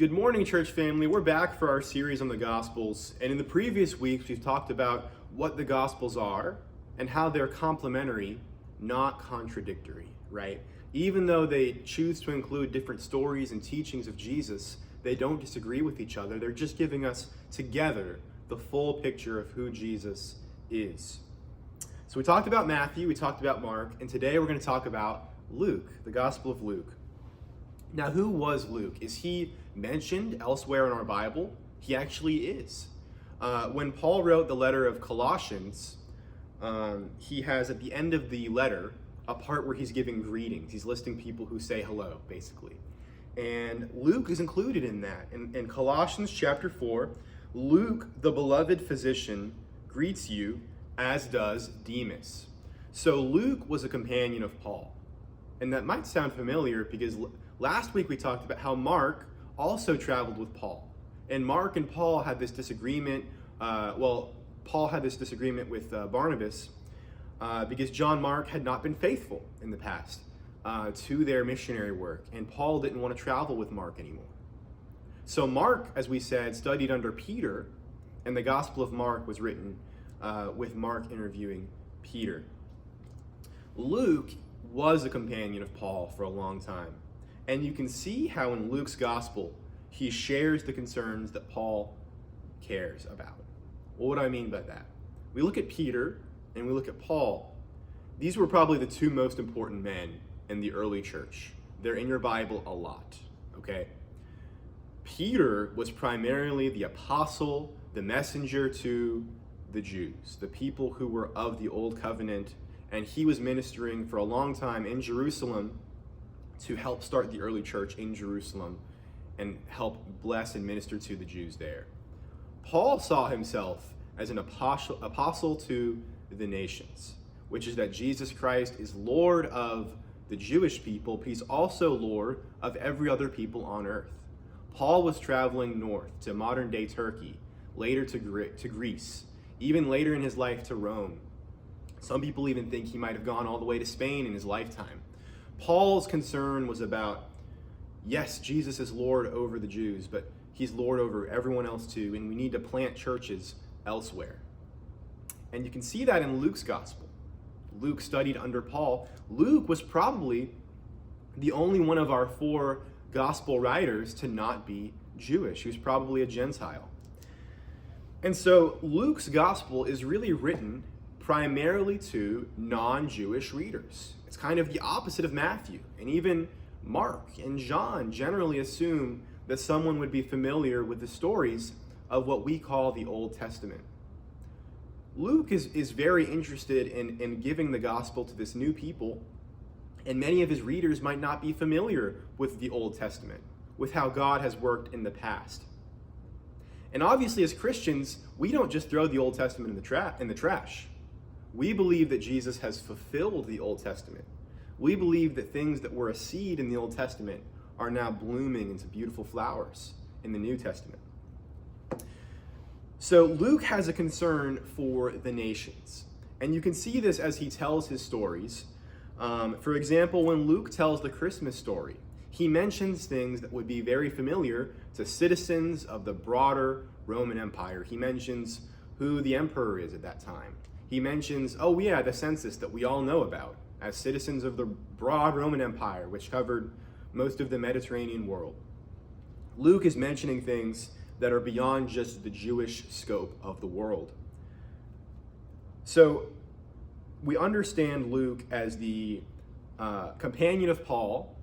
Good morning, church family. We're back for our series on the Gospels. And in the previous weeks, we've talked about what the Gospels are and how they're complementary, not contradictory, right? Even though they choose to include different stories and teachings of Jesus, they don't disagree with each other. They're just giving us together the full picture of who Jesus is. So we talked about Matthew, we talked about Mark, and today we're going to talk about Luke, the Gospel of Luke. Now, who was Luke? Is he mentioned elsewhere in our Bible? He actually is. When Paul wrote the letter of Colossians, he has at the end of the letter a part where he's giving greetings. He's listing people who say hello, basically. And Luke is included in that. In Colossians chapter 4, Luke, the beloved physician, greets you, as does Demas. So Luke was a companion of Paul. And that might sound familiar because last week we talked about how Mark also traveled with Paul. And Mark and Paul had this disagreement. Paul had this disagreement with Barnabas because John Mark had not been faithful in the past to their missionary work. And Paul didn't want to travel with Mark anymore. So Mark, as we said, studied under Peter, and the Gospel of Mark was written with Mark interviewing Peter. Luke was a companion of Paul for a long time. And you can see how in Luke's gospel, he shares the concerns that Paul cares about. Well, what do I mean by that? We look at Peter and we look at Paul. These were probably the two most important men in the early church. They're in your Bible a lot, okay? Peter was primarily the apostle, the messenger to the Jews, the people who were of the old covenant, and he was ministering for a long time in Jerusalem to help start the early church in Jerusalem and help bless and minister to the Jews there. Paul saw himself as an apostle to the nations, which is that Jesus Christ is Lord of the Jewish people, but he's also Lord of every other people on earth. Paul was traveling north to modern-day Turkey, later to Greece, even later in his life to Rome. Some people even think he might have gone all the way to Spain in his lifetime. Paul's concern was about, yes, Jesus is Lord over the Jews, but he's Lord over everyone else too, and we need to plant churches elsewhere. And you can see that in Luke's gospel. Luke studied under Paul. Luke was probably the only one of our four gospel writers to not be Jewish. He was probably a Gentile. And so Luke's gospel is really written primarily to non-Jewish readers. It's kind of the opposite of Matthew, and even Mark and John generally assume that someone would be familiar with the stories of what we call the Old Testament. Luke is very interested in giving the gospel to this new people, and many of his readers might not be familiar with the Old Testament, with how God has worked in the past. And obviously as Christians, we don't just throw the Old Testament in the trash. We believe that Jesus has fulfilled the Old Testament. We believe that things that were a seed in the Old Testament are now blooming into beautiful flowers in the New Testament. So Luke has a concern for the nations. And you can see this as he tells his stories. For example, when Luke tells the Christmas story, he mentions things that would be very familiar to citizens of the broader Roman Empire. He mentions who the emperor is at that time. He mentions, the census that we all know about as citizens of the broad Roman Empire, which covered most of the Mediterranean world. Luke is mentioning things that are beyond just the Jewish scope of the world. So we understand Luke as the companion of Paul,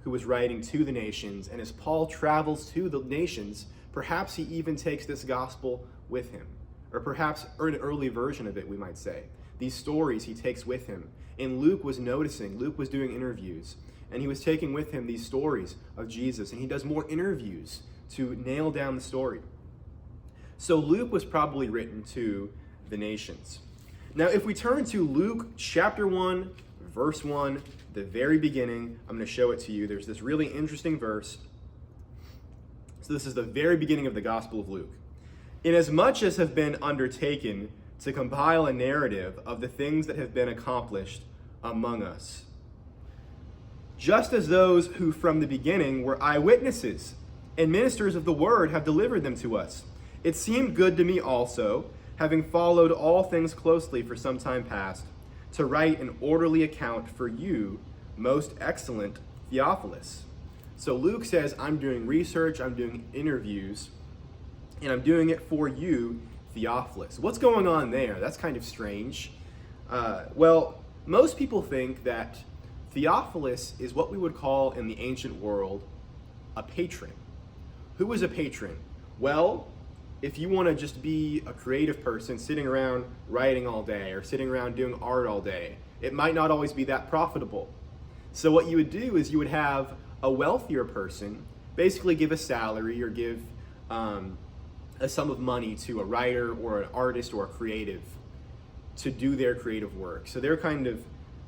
who was writing to the nations, and as Paul travels to the nations, perhaps he even takes this gospel with him. Or perhaps an early version of it, we might say. These stories he takes with him. And Luke was noticing, Luke was doing interviews, and he was taking with him these stories of Jesus, and he does more interviews to nail down the story. So Luke was probably written to the nations. Now, if we turn to Luke chapter 1, verse 1, the very beginning, I'm going to show it to you. There's this really interesting verse. So this is the very beginning of the Gospel of Luke. Inasmuch as have been undertaken to compile a narrative of the things that have been accomplished among us, just as those who from the beginning were eyewitnesses and ministers of the word have delivered them to us. It seemed good to me also, having followed all things closely for some time past, to write an orderly account for you, most excellent Theophilus. So Luke says, I'm doing research, I'm doing interviews, and I'm doing it for you, Theophilus. What's going on there? That's kind of strange. Well, most people think that Theophilus is what we would call in the ancient world a patron. Who is a patron? Well, if you want to just be a creative person sitting around writing all day or sitting around doing art all day, it might not always be that profitable. So what you would do is you would have a wealthier person basically give a salary or give a sum of money to a writer or an artist or a creative to do their creative work. So they're kind of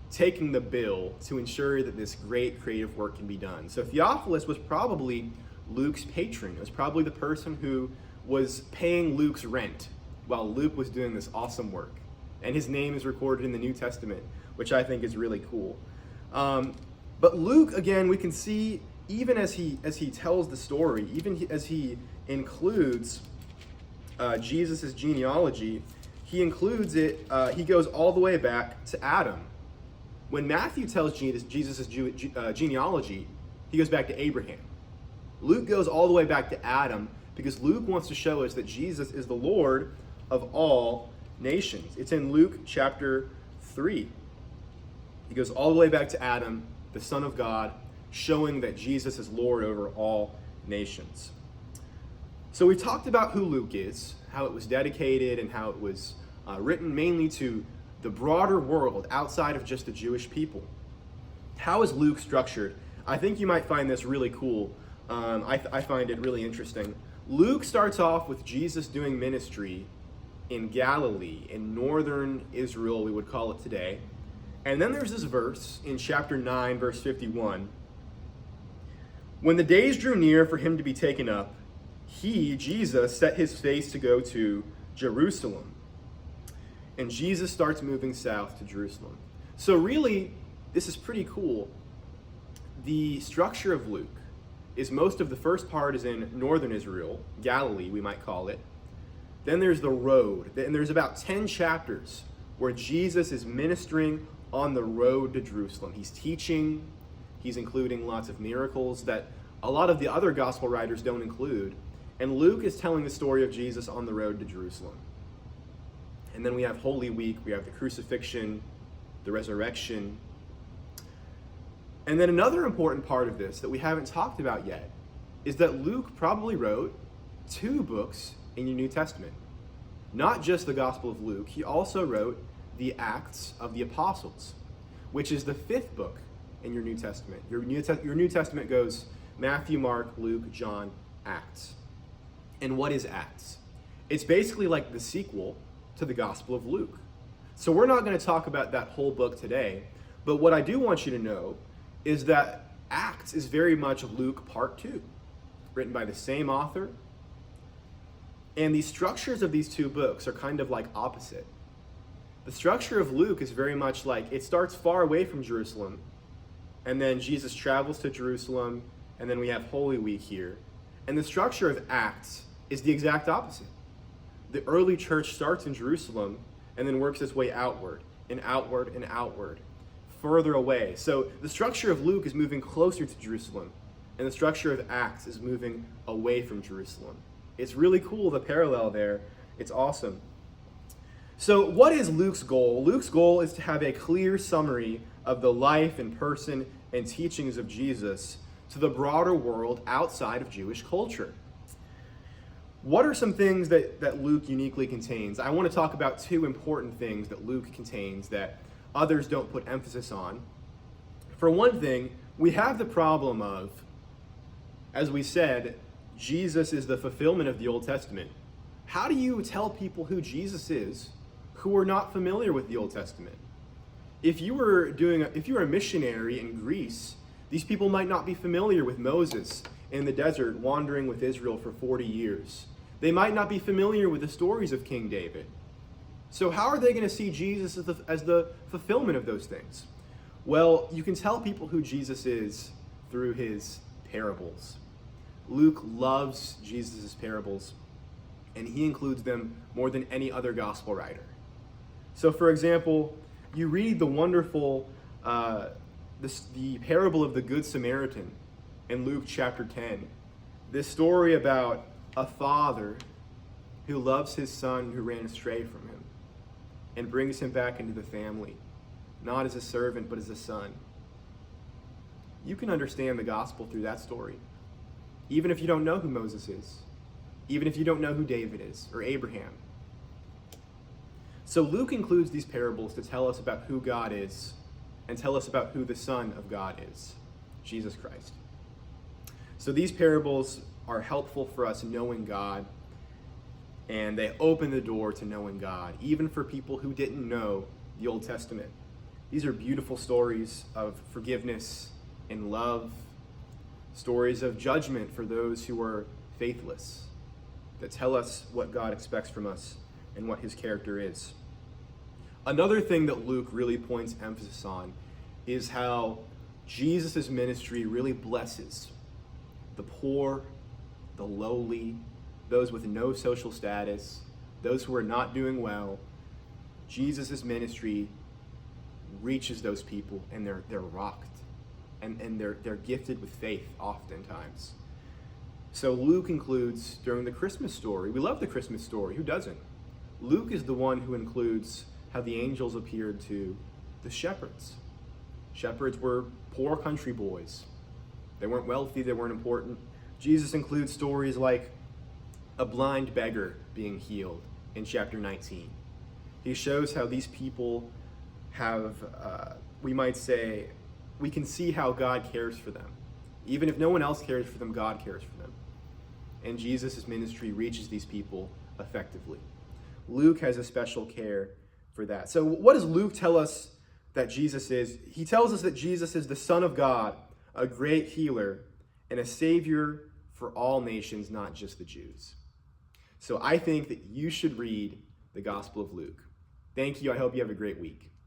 taking the bill to ensure that this great creative work can be done. So Theophilus was probably Luke's patron. It was probably the person who was paying Luke's rent while Luke was doing this awesome work. And his name is recorded in the New Testament, which I think is really cool. But Luke, again, we can see even as he tells the story, even as he includes Jesus' genealogy, he includes it, he goes all the way back to Adam. When Matthew tells Jesus' genealogy, he goes back to Abraham. Luke goes all the way back to Adam because Luke wants to show us that Jesus is the Lord of all nations. It's in Luke chapter 3. He goes all the way back to Adam, the Son of God, showing that Jesus is Lord over all nations. So we talked about who Luke is, how it was dedicated, and how it was written mainly to the broader world outside of just the Jewish people. How is Luke structured? I think you might find this really cool. I find it really interesting. Luke starts off with Jesus doing ministry in Galilee, in northern Israel, we would call it today. And then there's this verse in chapter 9, verse 51. When the days drew near for him to be taken up, he, Jesus, set his face to go to Jerusalem. And Jesus starts moving south to Jerusalem. So really, this is pretty cool. The structure of Luke is most of the first part is in northern Israel, Galilee, we might call it. Then there's the road. And there's about 10 chapters where Jesus is ministering on the road to Jerusalem. He's teaching. He's including lots of miracles that a lot of the other gospel writers don't include. And Luke is telling the story of Jesus on the road to Jerusalem. And then we have Holy Week, we have the crucifixion, the resurrection. And then another important part of this that we haven't talked about yet is that Luke probably wrote 2 books in your New Testament. Not just the Gospel of Luke, he also wrote the Acts of the Apostles, which is the 5th book in your New Testament. Your New Testament goes Matthew, Mark, Luke, John, Acts. And what is Acts? It's basically like the sequel to the Gospel of Luke. So we're not going to talk about that whole book today, but what I do want you to know is that Acts is very much Luke Part 2, written by the same author. And the structures of these 2 books are kind of like opposite. The structure of Luke is very much like it starts far away from Jerusalem, and then Jesus travels to Jerusalem, and then we have Holy Week here. And the structure of Acts is the exact opposite. The early church starts in Jerusalem and then works its way outward and outward and outward, further away. So the structure of Luke is moving closer to Jerusalem, and the structure of Acts is moving away from Jerusalem. It's really cool, the parallel there. It's awesome. So what is Luke's goal? Luke's goal is to have a clear summary of the life and person and teachings of Jesus to the broader world outside of Jewish culture. What are some things that Luke uniquely contains? I want to talk about 2 important things that Luke contains that others don't put emphasis on. For one thing, we have the problem of, as we said, Jesus is the fulfillment of the Old Testament. How do you tell people who Jesus is who are not familiar with the Old Testament? If you were a missionary in Greece, these people might not be familiar with Moses in the desert wandering with Israel for 40 years. They might not be familiar with the stories of King David. So how are they going to see Jesus as the fulfillment of those things? Well, you can tell people who Jesus is through his parables. Luke loves Jesus' parables, and he includes them more than any other gospel writer. So, for example, you read the wonderful, the parable of the Good Samaritan in Luke chapter 10. This story about a father who loves his son who ran astray from him and brings him back into the family, not as a servant, but as a son. You can understand the gospel through that story, even if you don't know who Moses is, even if you don't know who David is or Abraham. So Luke includes these parables to tell us about who God is and tell us about who the Son of God is, Jesus Christ. So these parables are helpful for us knowing God, and they open the door to knowing God, even for people who didn't know the Old Testament. These are beautiful stories of forgiveness and love, stories of judgment for those who are faithless, that tell us what God expects from us and what his character is. Another thing that Luke really points emphasis on is how Jesus' ministry really blesses the poor, the lowly, those with no social status, those who are not doing well. Jesus' ministry reaches those people, and they're rocked, and they're gifted with faith oftentimes. So Luke includes, during the Christmas story, we love the Christmas story, who doesn't? Luke is the one who includes how the angels appeared to the shepherds. Shepherds were poor country boys. They weren't wealthy, they weren't important. Jesus includes stories like a blind beggar being healed in chapter 19. He shows how these people have, we might say, we can see how God cares for them. Even if no one else cares for them, God cares for them. And Jesus' ministry reaches these people effectively. Luke has a special care for that. So what does Luke tell us that Jesus is? He tells us that Jesus is the Son of God, a great healer, and a Savior for all nations, not just the Jews. So I think that you should read the Gospel of Luke. Thank you. I hope you have a great week.